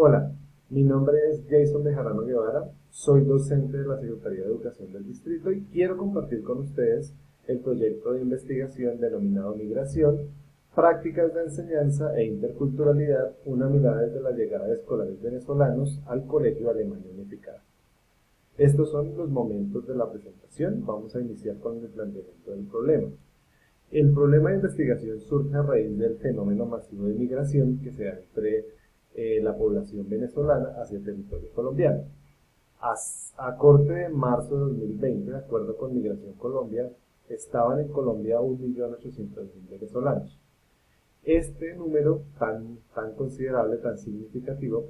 Hola, mi nombre es Jason Bejarano Guevara, soy docente de la Secretaría de Educación del Distrito y quiero compartir con ustedes el proyecto de investigación denominado Migración, Prácticas de Enseñanza e Interculturalidad, una mirada desde la llegada de escolares venezolanos al Colegio Alemania Unificada. Estos son los momentos de la presentación. Vamos a iniciar con el planteamiento del problema. El problema de investigación surge a raíz del fenómeno masivo de migración que se da entre la población venezolana hacia el territorio colombiano. A corte de marzo de 2020, de acuerdo con Migración Colombia, estaban en Colombia 1.800.000 venezolanos. Este número tan considerable, tan significativo,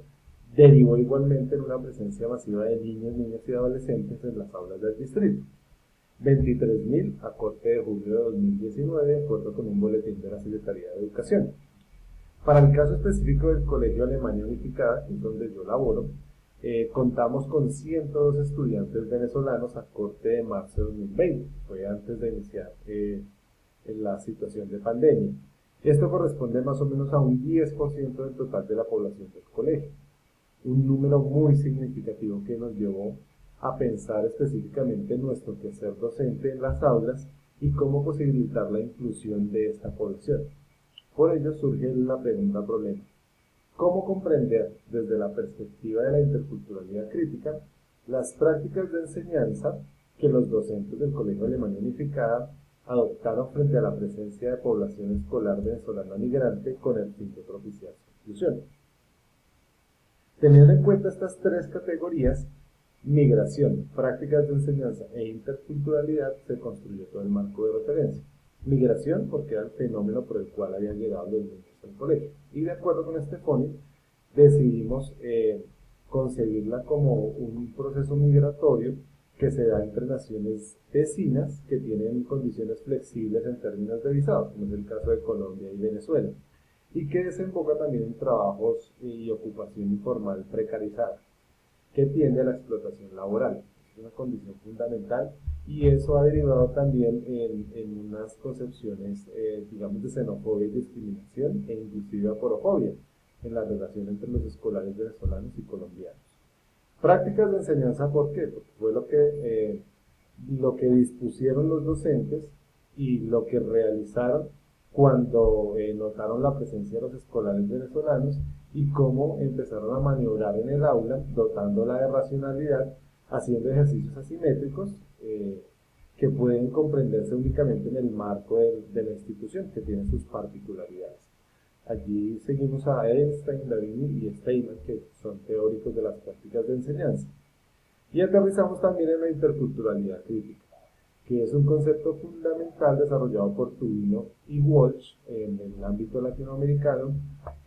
derivó igualmente en una presencia masiva de niños, niñas y adolescentes en las aulas del distrito. 23.000 a corte de julio de 2019, de acuerdo con un boletín de la Secretaría de Educación. Para el caso específico del Colegio Alemania Unificada, que es donde yo laboro, contamos con 102 estudiantes venezolanos a corte de marzo de 2020, fue antes de iniciar la situación de pandemia. Esto corresponde más o menos a un 10% del total de la población del colegio, un número muy significativo que nos llevó a pensar específicamente en nuestro quehacer docente en las aulas y cómo posibilitar la inclusión de esta población. Por ello surge la pregunta problema: ¿cómo comprender desde la perspectiva de la interculturalidad crítica las prácticas de enseñanza que los docentes del Colegio Alemania Unificada adoptaron frente a la presencia de población escolar venezolana migrante con el fin de propiciar su inclusión? Teniendo en cuenta estas tres categorías, migración, prácticas de enseñanza e interculturalidad, se construyó todo el marco de referencia. Migración, porque era el fenómeno por el cual habían llegado los niños al colegio. Y de acuerdo con este FONI, decidimos concebirla como un proceso migratorio que se da entre naciones vecinas que tienen condiciones flexibles en términos de visado, como es el caso de Colombia y Venezuela, y que desemboca también en trabajos y ocupación informal precarizada, que tiende a la explotación laboral. Es una condición fundamental y eso ha derivado también en unas concepciones, digamos, de xenofobia y discriminación e inclusive aporofobia en la relación entre los escolares venezolanos y colombianos. Prácticas de enseñanza, ¿por qué? Porque fue lo que dispusieron los docentes y lo que realizaron cuando notaron la presencia de los escolares venezolanos y cómo empezaron a maniobrar en el aula, dotándola de racionalidad, haciendo ejercicios asimétricos que pueden comprenderse únicamente en el marco de la institución, que tiene sus particularidades. Allí seguimos a Einstein, Davini y Steinman, que son teóricos de las prácticas de enseñanza. Y aterrizamos también en la interculturalidad crítica, que es un concepto fundamental desarrollado por Tubino y Walsh en el ámbito latinoamericano,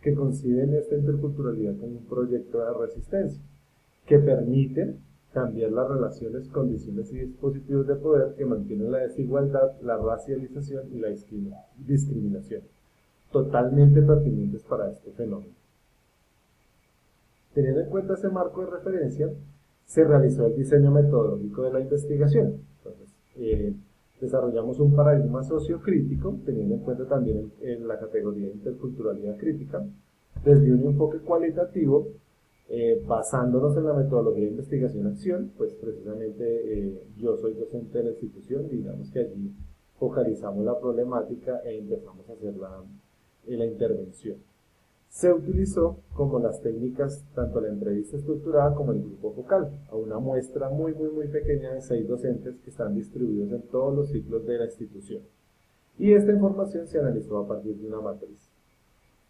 que conciben esta interculturalidad como un proyecto de resistencia, que permite cambiar las relaciones, condiciones y dispositivos de poder que mantienen la desigualdad, la racialización y la discriminación, totalmente pertinentes para este fenómeno. Teniendo en cuenta ese marco de referencia, se realizó el diseño metodológico de la investigación. Entonces, desarrollamos un paradigma sociocrítico, teniendo en cuenta también la categoría de interculturalidad crítica, desde un enfoque cualitativo, basándonos en la metodología de investigación-acción, pues precisamente yo soy docente de la institución, digamos que allí focalizamos la problemática e empezamos a hacer la intervención. Se utilizó como las técnicas tanto la entrevista estructurada como el grupo focal, a una muestra muy pequeña de 6 docentes que están distribuidos en todos los ciclos de la institución. Y esta información se analizó a partir de una matriz.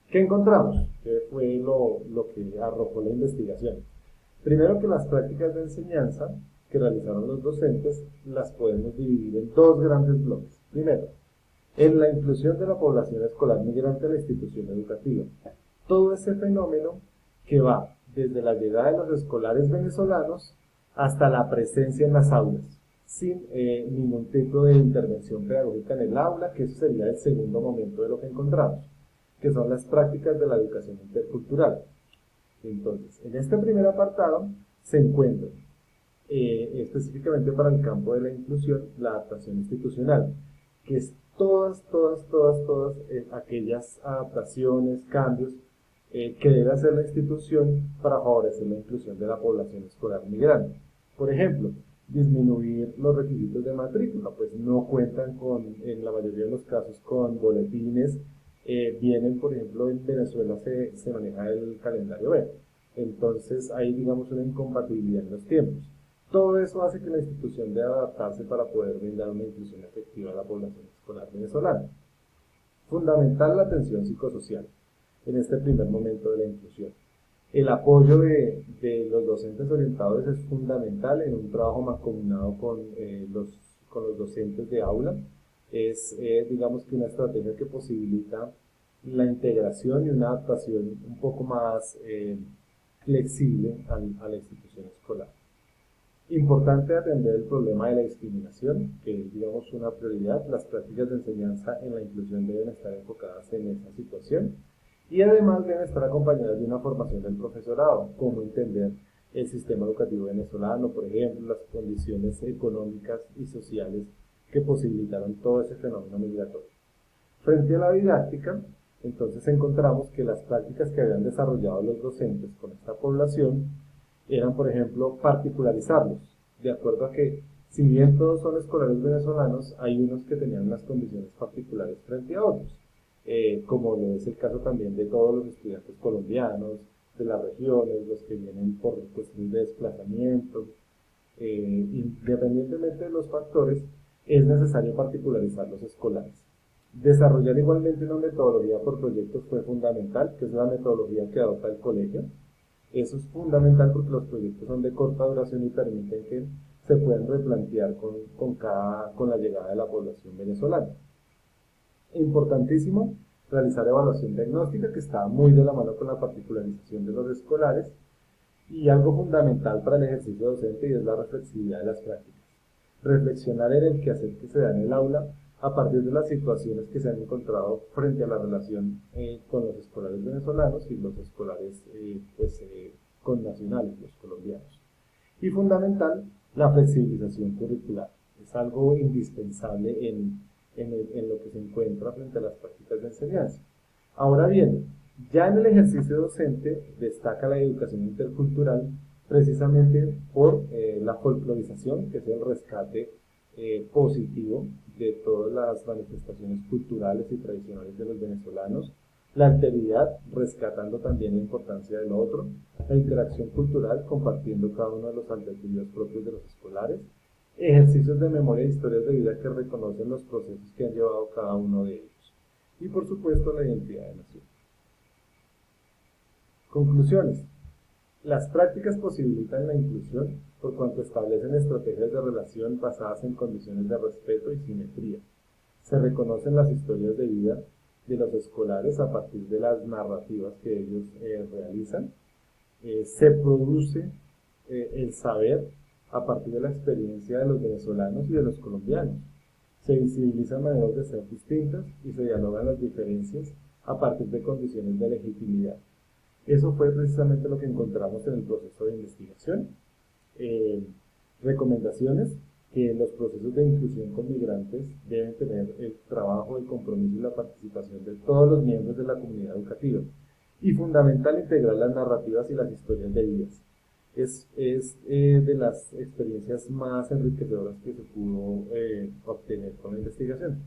¿Qué encontramos? ¿Qué fue lo que arrojó la investigación? Primero, que las prácticas de enseñanza que realizaron los docentes las podemos dividir en dos grandes bloques. Primero, en la inclusión de la población escolar migrante a la institución educativa. Todo ese fenómeno que va desde la llegada de los escolares venezolanos hasta la presencia en las aulas, sin ningún tipo de intervención pedagógica en el aula, que eso sería el segundo momento de lo que encontramos, que son las prácticas de la educación intercultural. Entonces, en este primer apartado se encuentra específicamente para el campo de la inclusión, la adaptación institucional, que es todas aquellas adaptaciones, cambios que debe hacer la institución para favorecer la inclusión de la población escolar migrante. Por ejemplo, disminuir los requisitos de matrícula, pues no cuentan en la mayoría de los casos con boletines, vienen, por ejemplo, en Venezuela se maneja el calendario B, entonces hay, digamos, una incompatibilidad en los tiempos. Todo eso hace que la institución deba adaptarse para poder brindar una inclusión efectiva a la población escolar venezolana. Fundamental la atención psicosocial en este primer momento de la inclusión. El apoyo de los docentes orientadores es fundamental en un trabajo mancomunado con los docentes de aula. Es, digamos que una estrategia que posibilita la integración y una adaptación un poco más flexible a la institución escolar. Importante atender el problema de la discriminación, que es, digamos, una prioridad. Las prácticas de enseñanza en la inclusión deben estar enfocadas en esa situación y además deben estar acompañadas de una formación del profesorado, cómo entender el sistema educativo venezolano, por ejemplo, las condiciones económicas y sociales que posibilitaron todo ese fenómeno migratorio. Frente a la didáctica, entonces encontramos que las prácticas que habían desarrollado los docentes con esta población eran, por ejemplo, particularizarlos, de acuerdo a que, si bien todos son escolares venezolanos, hay unos que tenían unas condiciones particulares frente a otros, como lo es el caso también de todos los estudiantes colombianos, de las regiones, los que vienen por cuestiones de desplazamiento, independientemente de los factores, es necesario particularizar los escolares. Desarrollar igualmente una metodología por proyectos fue fundamental, que es la metodología que adopta el colegio. Eso es fundamental porque los proyectos son de corta duración y permiten que se puedan replantear con la llegada de la población venezolana. Importantísimo realizar evaluación diagnóstica, que está muy de la mano con la particularización de los escolares, y algo fundamental para el ejercicio docente, y es la reflexividad de las prácticas. Reflexionar en el quehacer que se da en el aula a partir de las situaciones que se han encontrado frente a la relación con los escolares venezolanos y los escolares connacionales, los colombianos. Y fundamental, la flexibilización curricular. Es algo indispensable en lo que se encuentra frente a las prácticas de enseñanza. Ahora bien, ya en el ejercicio docente destaca la educación intercultural precisamente por la folclorización, que es el rescate positivo de todas las manifestaciones culturales y tradicionales de los venezolanos, la alteridad, rescatando también la importancia del otro, la interacción cultural, compartiendo cada uno de los albedríos propios de los escolares, ejercicios de memoria e historias de vida que reconocen los procesos que han llevado cada uno de ellos, y por supuesto la identidad de nación. Conclusiones. Las prácticas posibilitan la inclusión por cuanto establecen estrategias de relación basadas en condiciones de respeto y simetría. Se reconocen las historias de vida de los escolares a partir de las narrativas que ellos realizan. Se produce el saber a partir de la experiencia de los venezolanos y de los colombianos. Se visibilizan maneras de ser distintas y se dialogan las diferencias a partir de condiciones de legitimidad. Eso fue precisamente lo que encontramos en el proceso de investigación. Recomendaciones: que los procesos de inclusión con migrantes deben tener el trabajo, el compromiso y la participación de todos los miembros de la comunidad educativa. Y fundamental, integrar las narrativas y las historias de vidas. Es de las experiencias más enriquecedoras que se pudo obtener con la investigación.